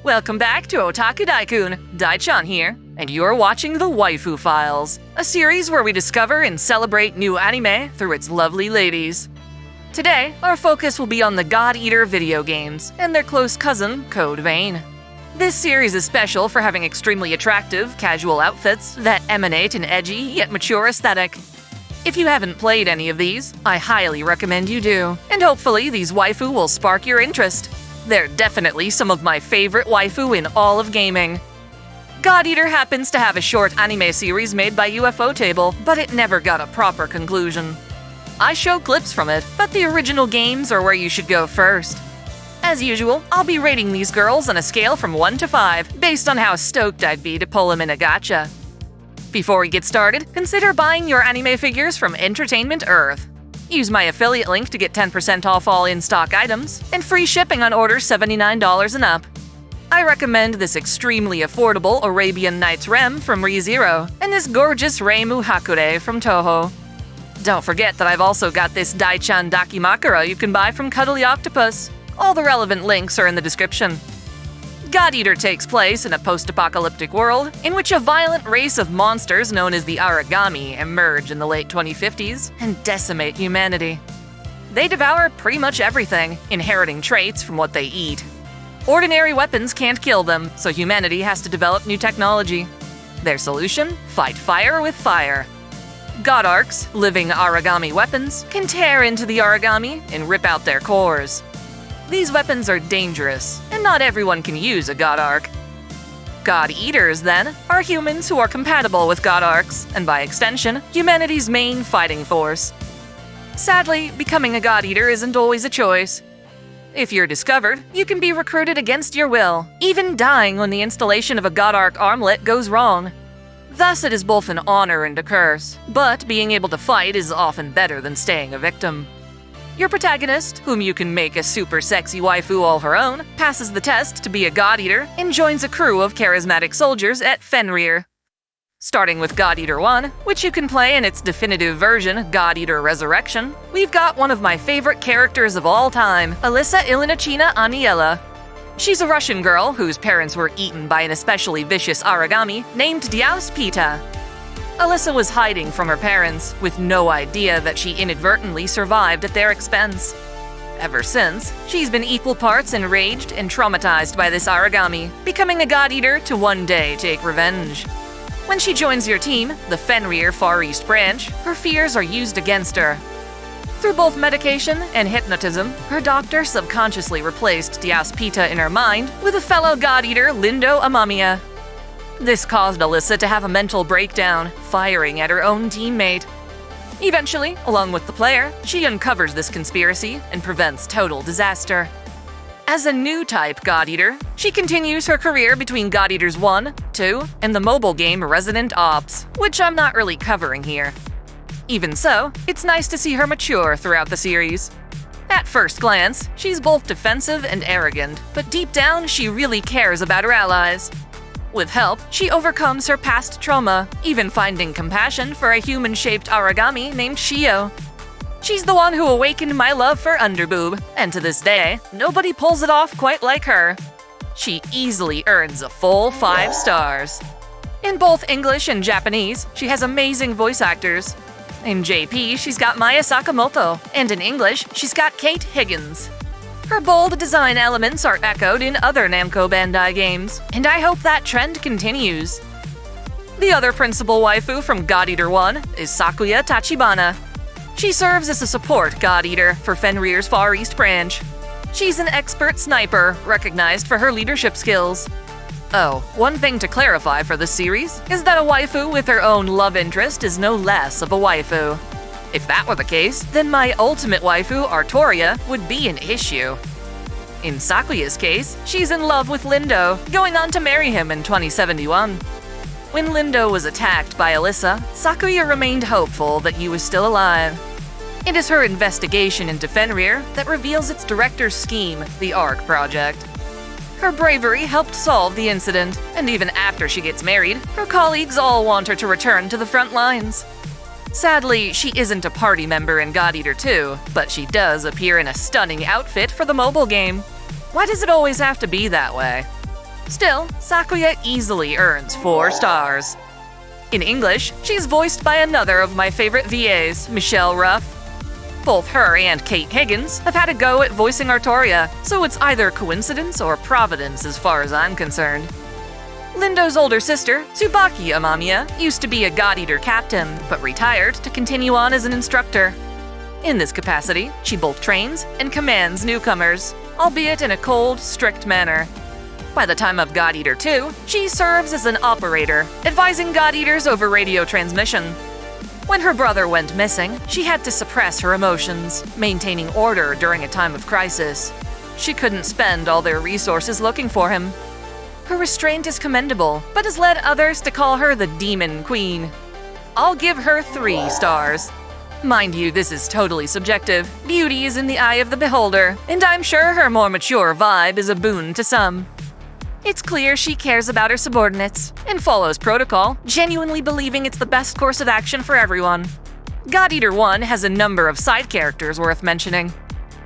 Welcome back to Otaku Daikun, Dai-chan here, and you're watching the Waifu Files, a series where we discover and celebrate new anime through its lovely ladies. Today, our focus will be on the God Eater video games and their close cousin, Code Vein. This series is special for having extremely attractive, casual outfits that emanate an edgy yet mature aesthetic. If you haven't played any of these, I highly recommend you do, and hopefully these waifu will spark your interest. They're definitely some of my favorite waifu in all of gaming. God Eater happens to have a short anime series made by UFO Table, but it never got a proper conclusion. I show clips from it, but the original games are where you should go first. As usual, I'll be rating these girls on a scale from 1 to 5, based on how stoked I'd be to pull them in a gacha. Before we get started, consider buying your anime figures from Entertainment Earth. Use my affiliate link to get 10% off all in-stock items, and free shipping on orders $79 and up. I recommend this extremely affordable Arabian Nights Rem from ReZero, and this gorgeous Reimu Hakure from Toho. Don't forget that I've also got this Dai-chan Dakimakura you can buy from Cuddly Octopus. All the relevant links are in the description. God Eater takes place in a post-apocalyptic world in which a violent race of monsters known as the Aragami emerge in the late 2050s and decimate humanity. They devour pretty much everything, inheriting traits from what they eat. Ordinary weapons can't kill them, so humanity has to develop new technology. Their solution? Fight fire with fire. God Arcs, living Aragami weapons, can tear into the Aragami and rip out their cores. These weapons are dangerous, and not everyone can use a God Arc. God Eaters, then, are humans who are compatible with God Arcs, and by extension, humanity's main fighting force. Sadly, becoming a God Eater isn't always a choice. If you're discovered, you can be recruited against your will, even dying when the installation of a God Arc armlet goes wrong. Thus, it is both an honor and a curse, but being able to fight is often better than staying a victim. Your protagonist, whom you can make a super sexy waifu all her own, passes the test to be a God Eater and joins a crew of charismatic soldiers at Fenrir. Starting with God Eater 1, which you can play in its definitive version, God Eater Resurrection, we've got one of my favorite characters of all time, Alisa Ilinichina Amiella. She's a Russian girl whose parents were eaten by an especially vicious Aragami named Diauspita. Alisa was hiding from her parents, with no idea that she inadvertently survived at their expense. Ever since, she's been equal parts enraged and traumatized by this Aragami, becoming a God Eater to one day take revenge. When she joins your team, the Fenrir Far East branch, her fears are used against her. Through both medication and hypnotism, her doctor subconsciously replaced Diauspita in her mind with a fellow God Eater, Lindo Amamiya. This caused Alisa to have a mental breakdown, firing at her own teammate. Eventually, along with the player, she uncovers this conspiracy and prevents total disaster. As a new type God Eater, she continues her career between God Eaters 1, 2, and the mobile game Resident Ops, which I'm not really covering here. Even so, it's nice to see her mature throughout the series. At first glance, she's both defensive and arrogant, but deep down, she really cares about her allies. With help, she overcomes her past trauma, even finding compassion for a human-shaped Aragami named Shio. She's the one who awakened my love for Underboob, and to this day, nobody pulls it off quite like her. She easily earns a full 5 stars. In both English and Japanese, she has amazing voice actors. In JP, she's got Maya Sakamoto, and in English, she's got Kate Higgins. Her bold design elements are echoed in other Namco Bandai games, and I hope that trend continues. The other principal waifu from God Eater 1 is Sakuya Tachibana. She serves as a support God Eater for Fenrir's Far East branch. She's an expert sniper, recognized for her leadership skills. Oh, one thing to clarify for this series is that a waifu with her own love interest is no less of a waifu. If that were the case, then my ultimate waifu, Artoria, would be an issue. In Sakuya's case, she's in love with Lindo, going on to marry him in 2071. When Lindo was attacked by Alisa, Sakuya remained hopeful that he was still alive. It is her investigation into Fenrir that reveals its director's scheme, the ARC Project. Her bravery helped solve the incident, and even after she gets married, her colleagues all want her to return to the front lines. Sadly, she isn't a party member in God Eater 2, but she does appear in a stunning outfit for the mobile game. Why does it always have to be that way? Still, Sakuya easily earns 4 stars. In English, she's voiced by another of my favorite VAs, Michelle Ruff. Both her and Kate Higgins have had a go at voicing Artoria, so it's either coincidence or providence as far as I'm concerned. Lindo's older sister, Tsubaki Amamiya, used to be a God Eater captain, but retired to continue on as an instructor. In this capacity, she both trains and commands newcomers, albeit in a cold, strict manner. By the time of God Eater 2, she serves as an operator, advising God Eaters over radio transmission. When her brother went missing, she had to suppress her emotions, maintaining order during a time of crisis. She couldn't spend all their resources looking for him. Her restraint is commendable, but has led others to call her the Demon Queen. I'll give her 3 stars. Mind you, this is totally subjective. Beauty is in the eye of the beholder, and I'm sure her more mature vibe is a boon to some. It's clear she cares about her subordinates and follows protocol, genuinely believing it's the best course of action for everyone. God Eater 1 has a number of side characters worth mentioning.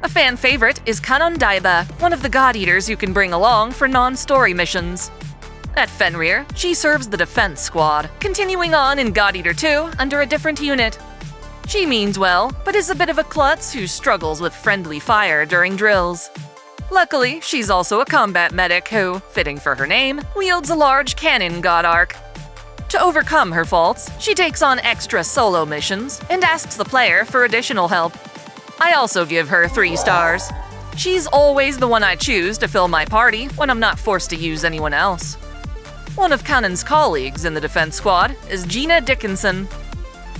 A fan favorite is Kanon Daiba, one of the God Eaters you can bring along for non-story missions. At Fenrir, she serves the defense squad, continuing on in God Eater 2 under a different unit. She means well, but is a bit of a klutz who struggles with friendly fire during drills. Luckily, she's also a combat medic who, fitting for her name, wields a large cannon god arc. To overcome her faults, she takes on extra solo missions and asks the player for additional help. I also give her 3 stars. She's always the one I choose to fill my party when I'm not forced to use anyone else. One of Kanon's colleagues in the defense squad is Gina Dickinson.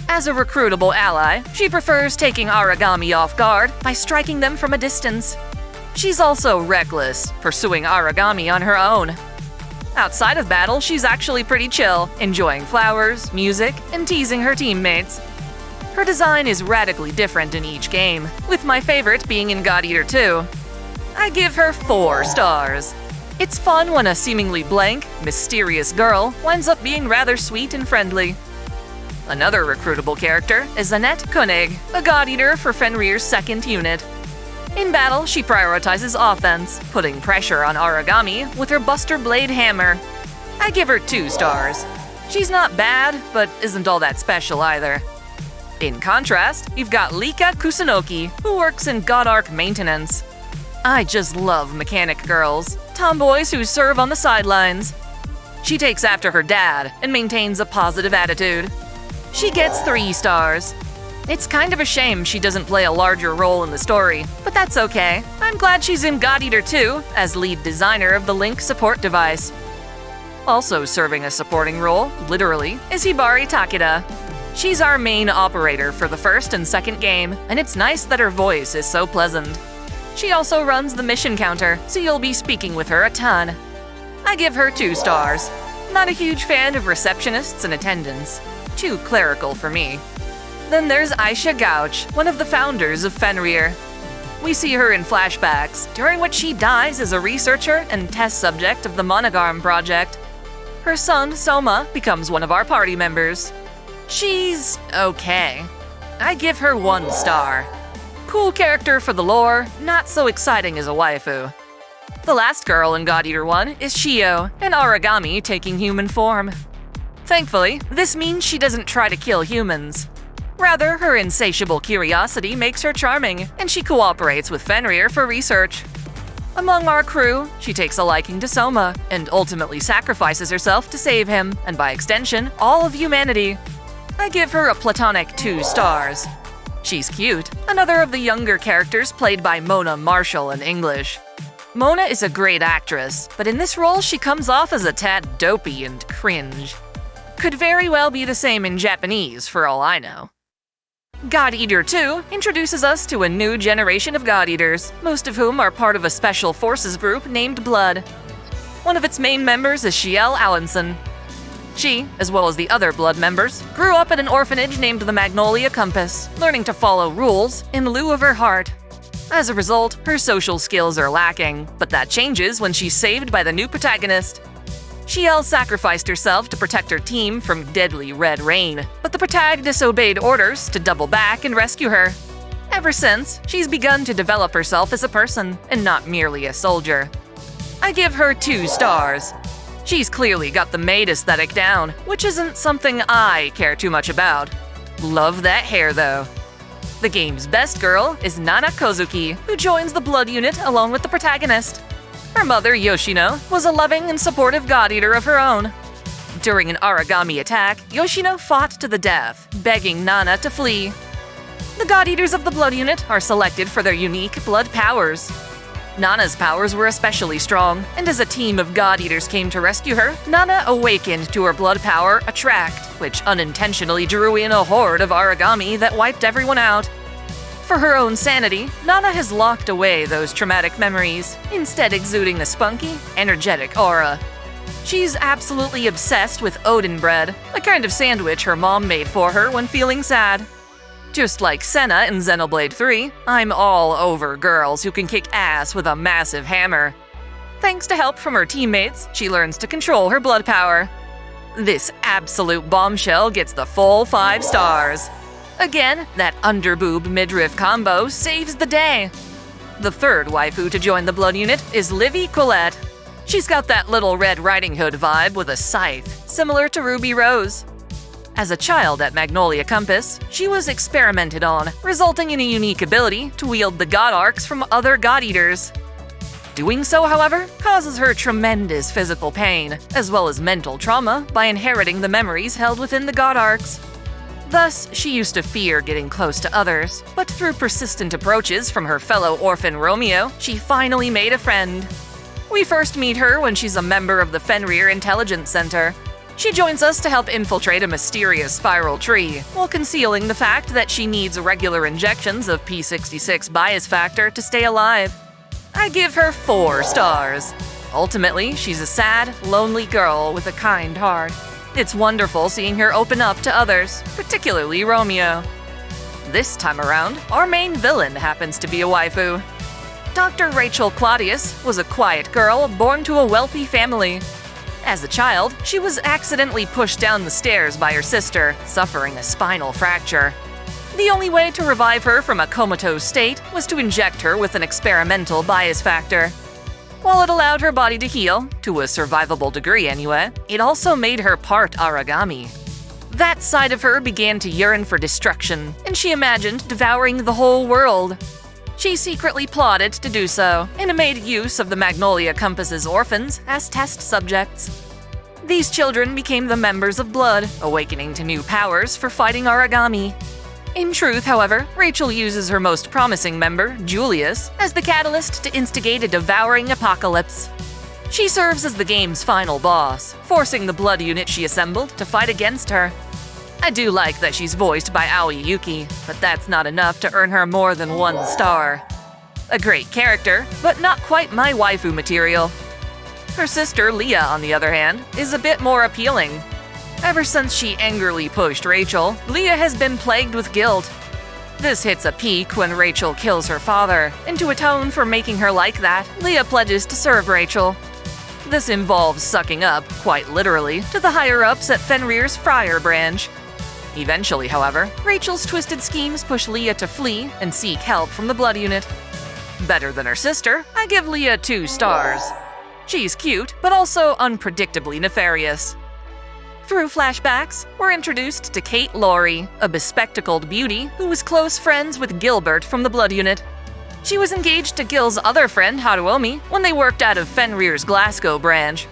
As a recruitable ally, she prefers taking Aragami off guard by striking them from a distance. She's also reckless, pursuing Aragami on her own. Outside of battle, she's actually pretty chill, enjoying flowers, music, and teasing her teammates. Her design is radically different in each game, with my favorite being in God Eater 2. I give her 4 stars. It's fun when a seemingly blank, mysterious girl winds up being rather sweet and friendly. Another recruitable character is Annette Koenig, a God Eater for Fenrir's 2nd unit. In battle, she prioritizes offense, putting pressure on Aragami with her Buster Blade hammer. I give her 2 stars. She's not bad, but isn't all that special either. In contrast, you've got Licca Kusunoki, who works in God Arc maintenance. I just love mechanic girls, tomboys who serve on the sidelines. She takes after her dad and maintains a positive attitude. She gets 3 stars. It's kind of a shame she doesn't play a larger role in the story, but that's okay. I'm glad she's in God Eater 2 as lead designer of the Link support device. Also serving a supporting role, literally, is Hibari Takeda. She's our main operator for the 1st and 2nd game, and it's nice that her voice is so pleasant. She also runs the mission counter, so you'll be speaking with her a ton. I give her 2 stars. Not a huge fan of receptionists and attendants. Too clerical for me. Then there's Aisha Gauche, one of the founders of Fenrir. We see her in flashbacks, during which she dies as a researcher and test subject of the Monogarm project. Her son, Soma, becomes one of our party members. She's okay. I give her 1 star. Cool character for the lore, not so exciting as a waifu. The last girl in God Eater 1 is Shio, an Aragami taking human form. Thankfully, this means she doesn't try to kill humans. Rather, her insatiable curiosity makes her charming, and she cooperates with Fenrir for research. Among our crew, she takes a liking to Soma, and ultimately sacrifices herself to save him, and by extension, all of humanity. I give her a platonic 2 stars. She's cute, another of the younger characters played by Mona Marshall in English. Mona is a great actress, but in this role she comes off as a tad dopey and cringe. Could very well be the same in Japanese, for all I know. God Eater 2 introduces us to a new generation of God Eaters, most of whom are part of a special forces group named Blood. One of its main members is Ciel Alençon. She, as well as the other Blood members, grew up at an orphanage named the Magnolia Compass, learning to follow rules in lieu of her heart. As a result, her social skills are lacking, but that changes when she's saved by the new protagonist. Ciel sacrificed herself to protect her team from deadly red rain, but the protag disobeyed orders to double back and rescue her. Ever since, she's begun to develop herself as a person, and not merely a soldier. I give her 2 stars. She's clearly got the maid aesthetic down, which isn't something I care too much about. Love that hair though. The game's best girl is Nana Kozuki, who joins the Blood Unit along with the protagonist. Her mother, Yoshino, was a loving and supportive god-eater of her own. During an origami attack, Yoshino fought to the death, begging Nana to flee. The god-eaters of the Blood Unit are selected for their unique blood powers. Nana's powers were especially strong, and as a team of god-eaters came to rescue her, Nana awakened to her blood power, Attract, which unintentionally drew in a horde of origami that wiped everyone out. For her own sanity, Nana has locked away those traumatic memories, instead exuding a spunky, energetic aura. She's absolutely obsessed with Odin bread, a kind of sandwich her mom made for her when feeling sad. Just like Senna in Xenoblade 3, I'm all over girls who can kick ass with a massive hammer. Thanks to help from her teammates, she learns to control her blood power. This absolute bombshell gets the full 5 stars. Again, that underboob midriff combo saves the day. The third waifu to join the Blood Unit is Livie Collete. She's got that little Red Riding Hood vibe with a scythe, similar to Ruby Rose. As a child at Magnolia Compass, she was experimented on, resulting in a unique ability to wield the God Arcs from other God-eaters. Doing so, however, causes her tremendous physical pain, as well as mental trauma by inheriting the memories held within the God Arcs. Thus, she used to fear getting close to others, but through persistent approaches from her fellow orphan Romeo, she finally made a friend. We first meet her when she's a member of the Fenrir Intelligence Center. She joins us to help infiltrate a mysterious spiral tree, while concealing the fact that she needs regular injections of P66 bias factor to stay alive. I give her 4 stars. Ultimately, she's a sad, lonely girl with a kind heart. It's wonderful seeing her open up to others, particularly Romeo. This time around, our main villain happens to be a waifu. Dr. Rachel Claudius was a quiet girl born to a wealthy family. As a child, she was accidentally pushed down the stairs by her sister, suffering a spinal fracture. The only way to revive her from a comatose state was to inject her with an experimental bias factor. While it allowed her body to heal, to a survivable degree anyway, it also made her part origami. That side of her began to yearn for destruction, and she imagined devouring the whole world. She secretly plotted to do so, and made use of the Magnolia Compass's orphans as test subjects. These children became the members of Blood, awakening to new powers for fighting origami. In truth, however, Rachel uses her most promising member, Julius, as the catalyst to instigate a devouring apocalypse. She serves as the game's final boss, forcing the Blood Unit she assembled to fight against her. I do like that she's voiced by Aoi Yuki, but that's not enough to earn her more than 1 star. A great character, but not quite my waifu material. Her sister, Leah, on the other hand, is a bit more appealing. Ever since she angrily pushed Rachel, Leah has been plagued with guilt. This hits a peak when Rachel kills her father, and to atone for making her like that, Leah pledges to serve Rachel. This involves sucking up, quite literally, to the higher-ups at Fenrir's Friar branch. Eventually, however, Rachel's twisted schemes push Leah to flee and seek help from the Blood Unit. Better than her sister, I give Leah 2 stars. She's cute, but also unpredictably nefarious. Through flashbacks, we're introduced to Kate Lawry, a bespectacled beauty who was close friends with Gilbert from the Blood Unit. She was engaged to Gil's other friend, Haruomi, when they worked out of Fenrir's Glasgow branch.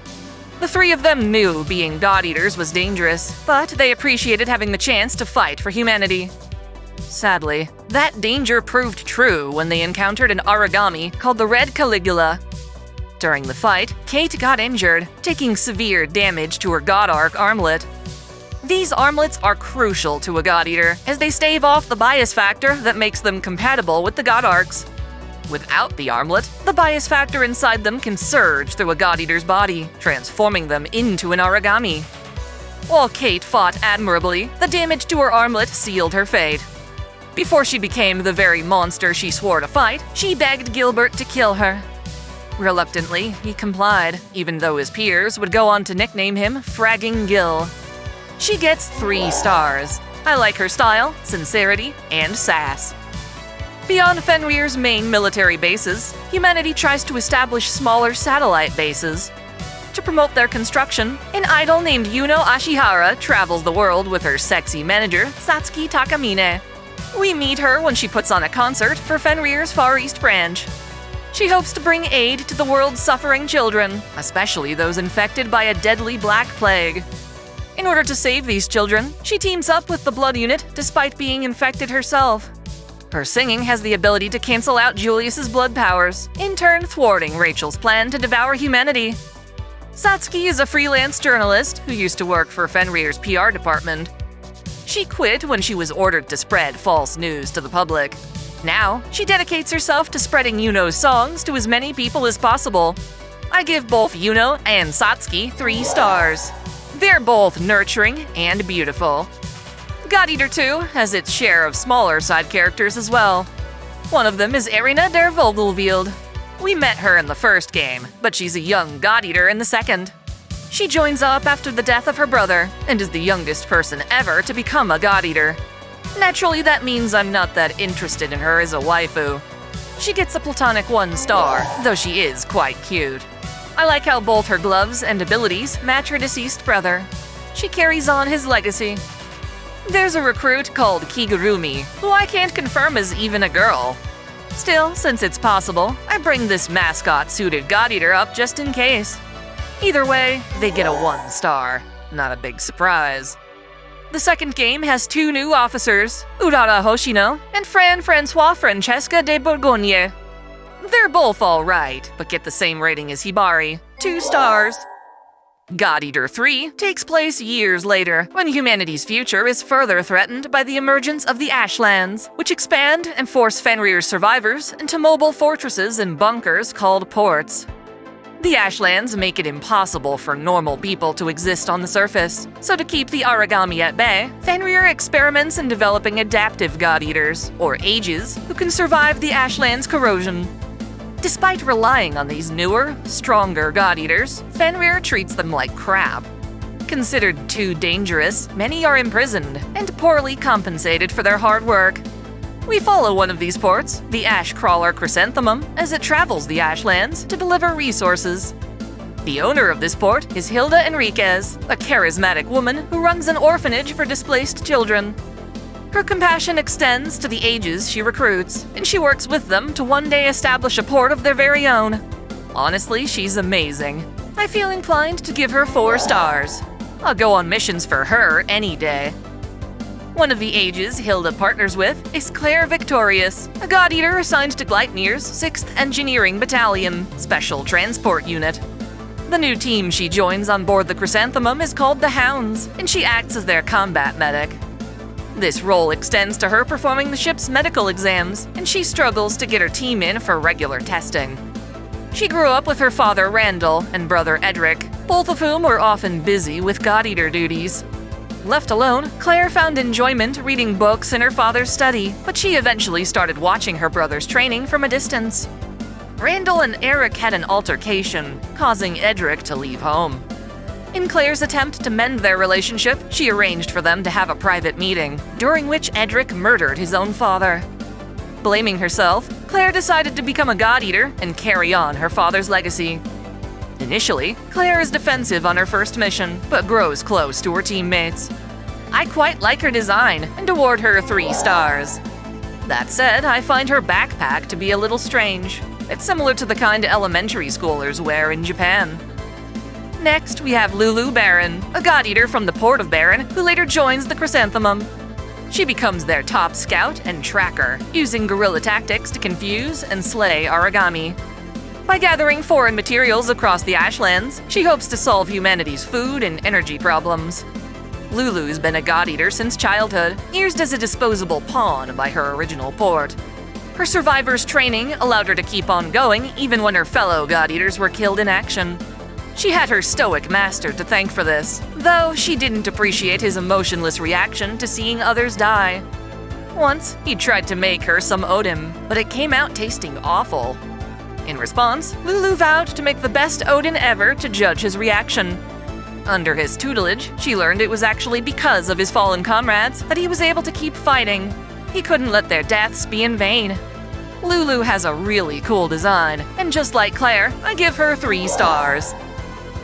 The 3 of them knew being God-eaters was dangerous, but they appreciated having the chance to fight for humanity. Sadly, that danger proved true when they encountered an origami called the Red Caligula. During the fight, Kate got injured, taking severe damage to her God Arc armlet. These armlets are crucial to a God-eater, as they stave off the bias factor that makes them compatible with the God Arcs. Without the armlet, the bias factor inside them can surge through a God-eater's body, transforming them into an origami. While Kate fought admirably, the damage to her armlet sealed her fate. Before she became the very monster she swore to fight, she begged Gilbert to kill her. Reluctantly, he complied, even though his peers would go on to nickname him Fragging Gil. She gets 3 stars. I like her style, sincerity, and sass. Beyond Fenrir's main military bases, humanity tries to establish smaller satellite bases. To promote their construction, an idol named Yuno Ashihara travels the world with her sexy manager, Satsuki Takamine. We meet her when she puts on a concert for Fenrir's Far East branch. She hopes to bring aid to the world's suffering children, especially those infected by a deadly black plague. In order to save these children, she teams up with the Blood Unit despite being infected herself. Her singing has the ability to cancel out Julius's blood powers, in turn thwarting Rachel's plan to devour humanity. Satsuki is a freelance journalist who used to work for Fenrir's PR department. She quit when she was ordered to spread false news to the public. Now, she dedicates herself to spreading Yuno's songs to as many people as possible. I give both Yuno and Satsuki 3 stars. They're both nurturing and beautiful. God Eater 2 has its share of smaller side characters as well. One of them is Erina der Vogelwild. We met her in the first game, but she's a young God Eater in the second. She joins up after the death of her brother, and is the youngest person ever to become a God Eater. Naturally, that means I'm not that interested in her as a waifu. She gets a platonic 1 star, though she is quite cute. I like how both her gloves and abilities match her deceased brother. She carries on his legacy. There's a recruit called Kigurumi, who I can't confirm is even a girl. Still, since it's possible, I bring this mascot-suited God Eater up just in case. Either way, they get a 1 star. Not a big surprise. The second game has 2 new officers, Urara Hoshino and Francois Francesca de Bourgogne. They're both alright, but get the same rating as Hibari, 2 stars. God Eater 3 takes place years later, when humanity's future is further threatened by the emergence of the Ashlands, which expand and force Fenrir's survivors into mobile fortresses and bunkers called ports. The Ashlands make it impossible for normal people to exist on the surface, so to keep the Aragami at bay, Fenrir experiments in developing adaptive God Eaters, or Ages, who can survive the Ashlands' corrosion. Despite relying on these newer, stronger God Eaters, Fenrir treats them like crap. Considered too dangerous, many are imprisoned and poorly compensated for their hard work. We follow one of these ports, the Ash Crawler Chrysanthemum, as it travels the Ashlands to deliver resources. The owner of this port is Hilda Henriquez, a charismatic woman who runs an orphanage for displaced children. Her compassion extends to the Ages she recruits, and she works with them to one day establish a port of their very own. Honestly, she's amazing. I feel inclined to give her 4 stars. I'll go on missions for her any day. One of the Ages Hilda partners with is Claire Victorious, a God Eater assigned to Gleipnir's 6th Engineering Battalion, Special Transport Unit. The new team she joins on board the Chrysanthemum is called the Hounds, and she acts as their combat medic. This role extends to her performing the ship's medical exams, and she struggles to get her team in for regular testing. She grew up with her father Randall and brother Edric, both of whom were often busy with God Eater duties. Left alone, Claire found enjoyment reading books in her father's study, but she eventually started watching her brother's training from a distance. Randall and Eric had an altercation, causing Edric to leave home. In Claire's attempt to mend their relationship, she arranged for them to have a private meeting, during which Edric murdered his own father. Blaming herself, Claire decided to become a God Eater and carry on her father's legacy. Initially, Claire is defensive on her first mission, but grows close to her teammates. I quite like her design and award her 3 stars. That said, I find her backpack to be a little strange. It's similar to the kind elementary schoolers wear in Japan. Next, we have Lulu Baran, a God Eater from the port of Baran, who later joins the Chrysanthemum. She becomes their top scout and tracker, using guerrilla tactics to confuse and slay Aragami. By gathering foreign materials across the Ashlands, she hopes to solve humanity's food and energy problems. Lulu's been a God Eater since childhood, used as a disposable pawn by her original port. Her survivor's training allowed her to keep on going even when her fellow God Eaters were killed in action. She had her stoic master to thank for this, though she didn't appreciate his emotionless reaction to seeing others die. Once, he tried to make her some Odin, but it came out tasting awful. In response, Lulu vowed to make the best Odin ever to judge his reaction. Under his tutelage, she learned it was actually because of his fallen comrades that he was able to keep fighting. He couldn't let their deaths be in vain. Lulu has a really cool design, and just like Claire, I give her 3 stars.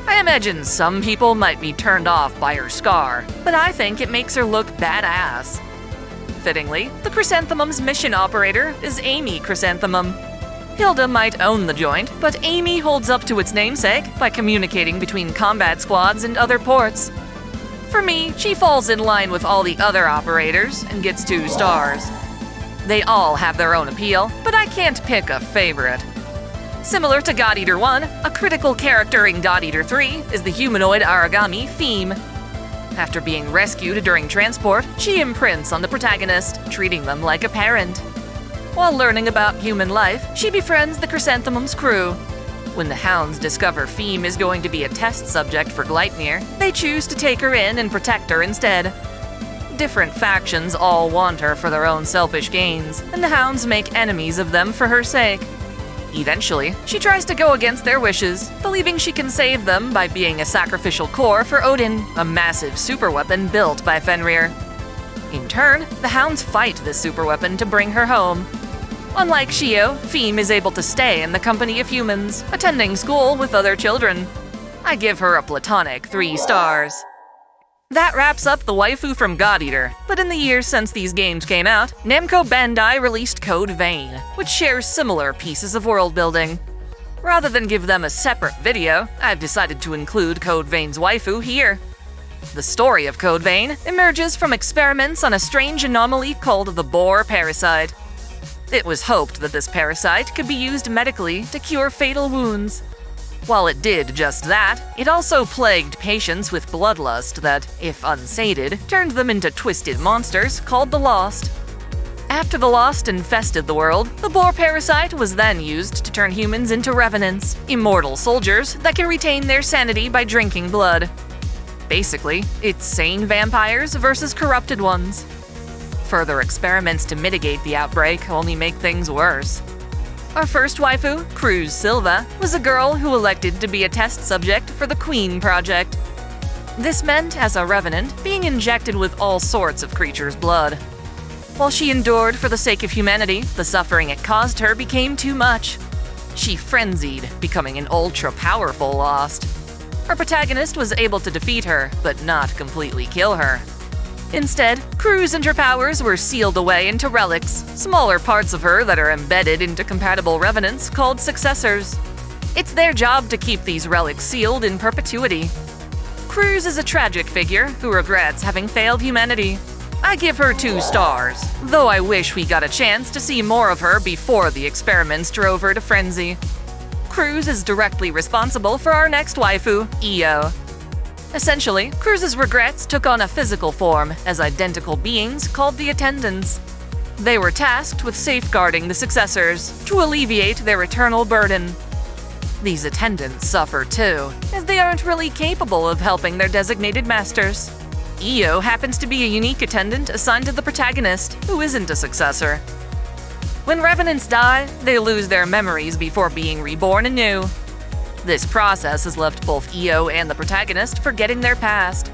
I imagine some people might be turned off by her scar, but I think it makes her look badass. Fittingly, the Chrysanthemum's mission operator is Amy Chrysanthemum. Hilda might own the joint, but Amy holds up to its namesake by communicating between combat squads and other ports. For me, she falls in line with all the other operators and gets 2 stars. They all have their own appeal, but I can't pick a favorite. Similar to God Eater 1, a critical character in God Eater 3 is the humanoid Aragami Phym. After being rescued during transport, she imprints on the protagonist, treating them like a parent. While learning about human life, she befriends the Chrysanthemum's crew. When the Hounds discover Phym is going to be a test subject for Gleipnir, they choose to take her in and protect her instead. Different factions all want her for their own selfish gains, and the Hounds make enemies of them for her sake. Eventually, she tries to go against their wishes, believing she can save them by being a sacrificial core for Odin, a massive superweapon built by Fenrir. In turn, the Hounds fight this superweapon to bring her home. Unlike Shio, Phym is able to stay in the company of humans, attending school with other children. I give her a platonic 3 stars. That wraps up the waifu from God Eater, but in the years since these games came out, Namco Bandai released Code Vein, which shares similar pieces of world building. Rather than give them a separate video, I've decided to include Code Vein's waifu here. The story of Code Vein emerges from experiments on a strange anomaly called the boar parasite. It was hoped that this parasite could be used medically to cure fatal wounds. While it did just that, it also plagued patients with bloodlust that, if unsated, turned them into twisted monsters called the Lost. After the Lost infested the world, the boar parasite was then used to turn humans into revenants, immortal soldiers that can retain their sanity by drinking blood. Basically, it's sane vampires versus corrupted ones. Further experiments to mitigate the outbreak only make things worse. Our first waifu, Cruz Silva, was a girl who elected to be a test subject for the Queen Project. This meant, as a revenant, being injected with all sorts of creatures' blood. While she endured for the sake of humanity, the suffering it caused her became too much. She frenzied, becoming an ultra-powerful Lost. Our protagonist was able to defeat her, but not completely kill her. Instead, Cruz and her powers were sealed away into relics, smaller parts of her that are embedded into compatible revenants called successors. It's their job to keep these relics sealed in perpetuity. Cruz is a tragic figure who regrets having failed humanity. I give her 2 stars, though I wish we got a chance to see more of her before the experiments drove her to frenzy. Cruz is directly responsible for our next waifu, Io. Essentially, Cruz's regrets took on a physical form as identical beings called the Attendants. They were tasked with safeguarding the successors to alleviate their eternal burden. These Attendants suffer too, as they aren't really capable of helping their designated masters. Io happens to be a unique attendant assigned to the protagonist, who isn't a successor. When revenants die, they lose their memories before being reborn anew. This process has left both Io and the protagonist forgetting their past.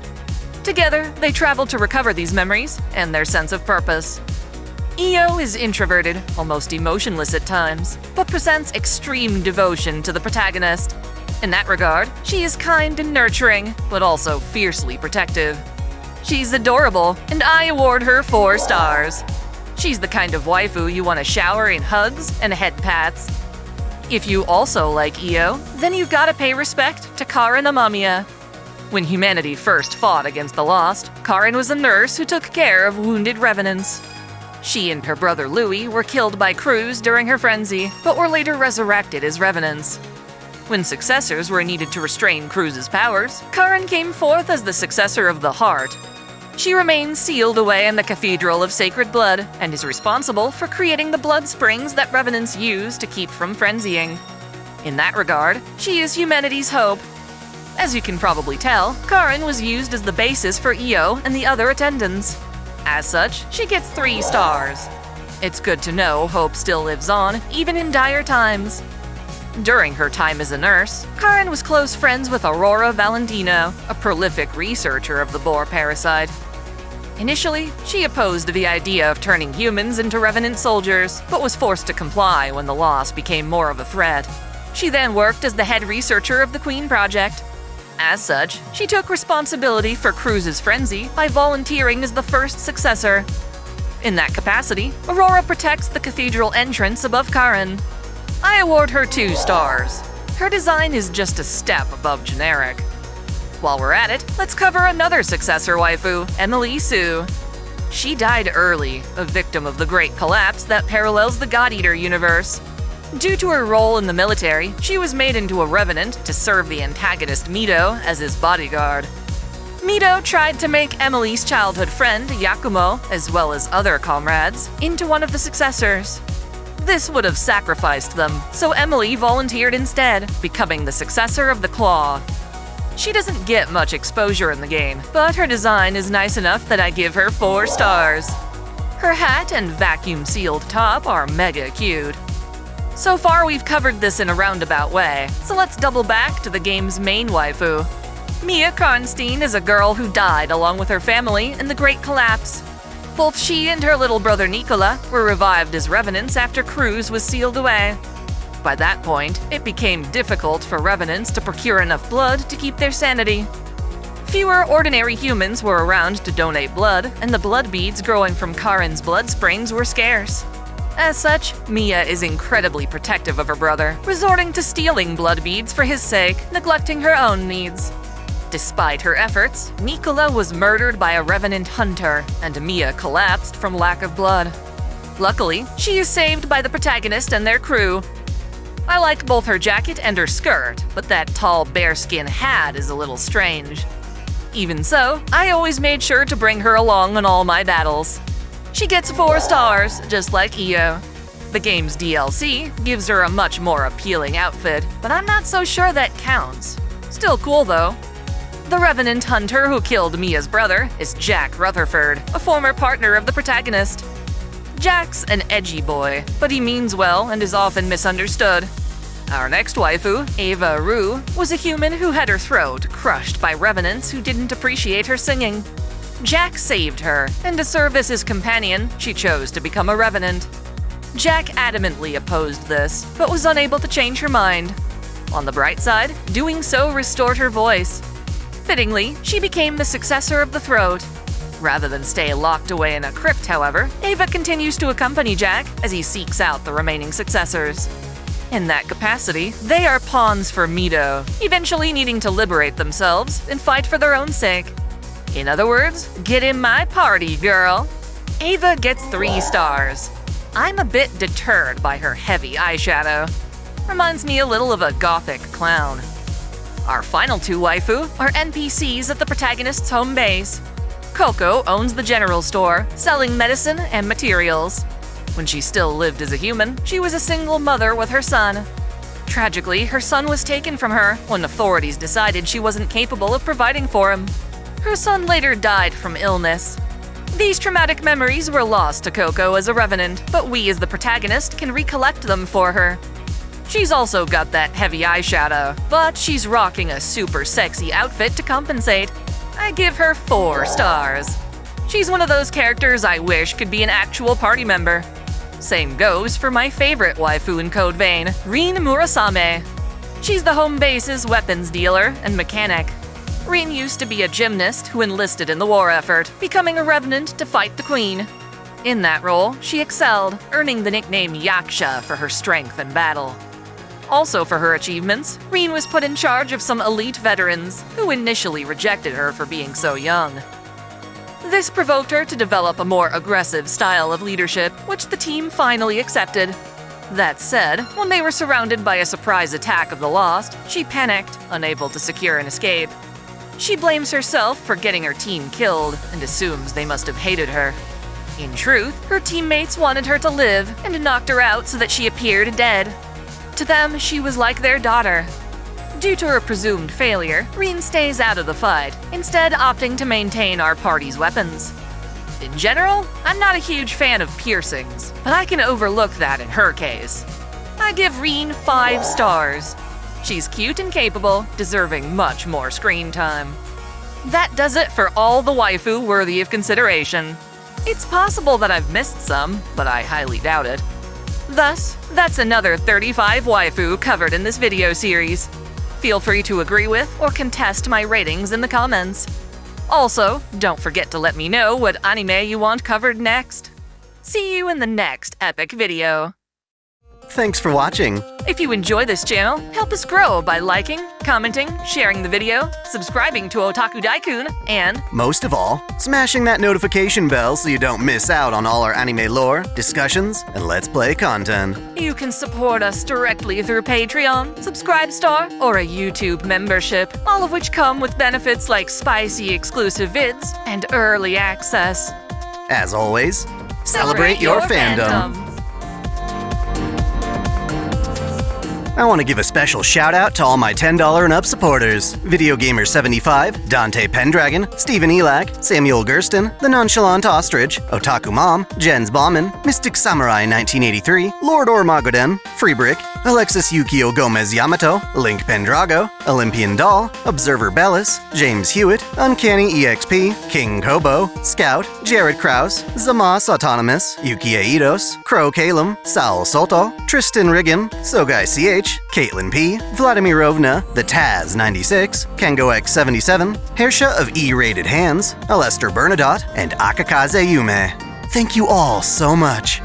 Together, they travel to recover these memories and their sense of purpose. Io is introverted, almost emotionless at times, but presents extreme devotion to the protagonist. In that regard, she is kind and nurturing, but also fiercely protective. She's adorable, and I award her 4 stars. She's the kind of waifu you want to shower in hugs and head pats. If you also like Io, then you've got to pay respect to Kanon Amamiya. When humanity first fought against the Lost, Kanon was a nurse who took care of wounded revenants. She and her brother Louis were killed by Cruz during her frenzy, but were later resurrected as revenants. When successors were needed to restrain Cruz's powers, Kanon came forth as the successor of the Heart. She remains sealed away in the Cathedral of Sacred Blood and is responsible for creating the blood springs that revenants use to keep from frenzying. In that regard, she is humanity's hope. As you can probably tell, Kanon was used as the basis for Io and the other attendants. As such, she gets 3 stars. It's good to know hope still lives on, even in dire times. During her time as a nurse, Kanon was close friends with Aurora Valentino, a prolific researcher of the boar parasite. Initially, she opposed the idea of turning humans into Revenant soldiers, but was forced to comply when the loss became more of a threat. She then worked as the head researcher of the Queen Project. As such, she took responsibility for Cruz's frenzy by volunteering as the first successor. In that capacity, Aurora protects the cathedral entrance above Karen. I award her 2 stars. Her design is just a step above generic. While we're at it, let's cover another successor waifu, Emily Sue. She died early, a victim of the Great Collapse that parallels the God Eater universe. Due to her role in the military, she was made into a revenant to serve the antagonist Mito as his bodyguard. Mito tried to make Emily's childhood friend, Yakumo, as well as other comrades, into one of the successors. This would have sacrificed them, so Emily volunteered instead, becoming the successor of the Claw. She doesn't get much exposure in the game, but her design is nice enough that I give her 4 stars. Her hat and vacuum-sealed top are mega cute. So far, we've covered this in a roundabout way, so let's double back to the game's main waifu. Mia Karnstein is a girl who died along with her family in the Great Collapse. Both she and her little brother Nicola were revived as revenants after Cruz was sealed away. By that point, it became difficult for revenants to procure enough blood to keep their sanity. Fewer ordinary humans were around to donate blood, and the blood beads growing from Karen's blood springs were scarce. As such, Mia is incredibly protective of her brother, resorting to stealing blood beads for his sake, neglecting her own needs. Despite her efforts, Nicola was murdered by a revenant hunter, and Mia collapsed from lack of blood. Luckily, she is saved by the protagonist and their crew. I like both her jacket and her skirt, but that tall bearskin hat is a little strange. Even so, I always made sure to bring her along on all my battles. She gets 4 stars, just like Io. The game's DLC gives her a much more appealing outfit, but I'm not so sure that counts. Still cool though. The revenant hunter who killed Mia's brother is Jack Rutherford, a former partner of the protagonist. Jack's an edgy boy, but he means well and is often misunderstood. Our next waifu, Eva Roux, was a human who had her throat crushed by revenants who didn't appreciate her singing. Jack saved her, and to serve as his companion, she chose to become a revenant. Jack adamantly opposed this, but was unable to change her mind. On the bright side, doing so restored her voice. Fittingly, she became the successor of the throat. Rather than stay locked away in a crypt, however, Eva continues to accompany Jack as he seeks out the remaining successors. In that capacity, they are pawns for Mito, eventually needing to liberate themselves and fight for their own sake. In other words, get in my party, girl. Eva gets 3 stars. I'm a bit deterred by her heavy eyeshadow. Reminds me a little of a gothic clown. Our final 2 waifu are NPCs at the protagonist's home base. Coco owns the general store, selling medicine and materials. When she still lived as a human, she was a single mother with her son. Tragically, her son was taken from her when authorities decided she wasn't capable of providing for him. Her son later died from illness. These traumatic memories were lost to Coco as a revenant, but we as the protagonist can recollect them for her. She's also got that heavy eyeshadow, but she's rocking a super sexy outfit to compensate. I give her 4 stars. She's one of those characters I wish could be an actual party member. Same goes for my favorite waifu in Code Vein, Rin Murasame. She's the home base's weapons dealer and mechanic. Rin used to be a gymnast who enlisted in the war effort, becoming a revenant to fight the queen. In that role, she excelled, earning the nickname Yaksha for her strength in battle. Also for her achievements, Rin was put in charge of some elite veterans who initially rejected her for being so young. This provoked her to develop a more aggressive style of leadership, which the team finally accepted. That said, when they were surrounded by a surprise attack of the Lost, she panicked, unable to secure an escape. She blames herself for getting her team killed and assumes they must have hated her. In truth, her teammates wanted her to live and knocked her out so that she appeared dead. To them, she was like their daughter. Due to her presumed failure, Rin stays out of the fight, instead opting to maintain our party's weapons. In general, I'm not a huge fan of piercings, but I can overlook that in her case. I give Rin 5 stars. She's cute and capable, deserving much more screen time. That does it for all the waifu worthy of consideration. It's possible that I've missed some, but I highly doubt it. Thus, that's another 35 waifu covered in this video series. Feel free to agree with or contest my ratings in the comments. Also, don't forget to let me know what anime you want covered next. See you in the next epic video. Thanks for watching. If you enjoy this channel, help us grow by liking, commenting, sharing the video, subscribing to Otaku Daikun, and most of all, smashing that notification bell so you don't miss out on all our anime lore, discussions, and Let's Play content. You can support us directly through Patreon, Subscribestar, or a YouTube membership, all of which come with benefits like spicy exclusive vids and early access. As always, celebrate your fandom. I want to give a special shout out to all my $10 and up supporters. Video Gamer 75, Dante Pendragon, Stephen Elak, Samuel Gersten, The Nonchalant Ostrich, Otaku Mom, Jens Bauman, Mystic Samurai 1983, Lord Ormagoden, Freebrick, Alexis Yukio Gomez Yamato, Link Pendrago, Olympian Doll, Observer Bellis, James Hewitt, Uncanny EXP, King Kobo, Scout, Jared Krause, Zamas Autonomous, Yuki Aidos, Crow Kalem, Saul Soto, Tristan Riggin, Sogai CH, Caitlin P, Vladimirovna, The Taz 96, Kengo X 77, Hersha of E-Rated Hands, Alester Bernadotte, and Akakaze Yume. Thank you all so much.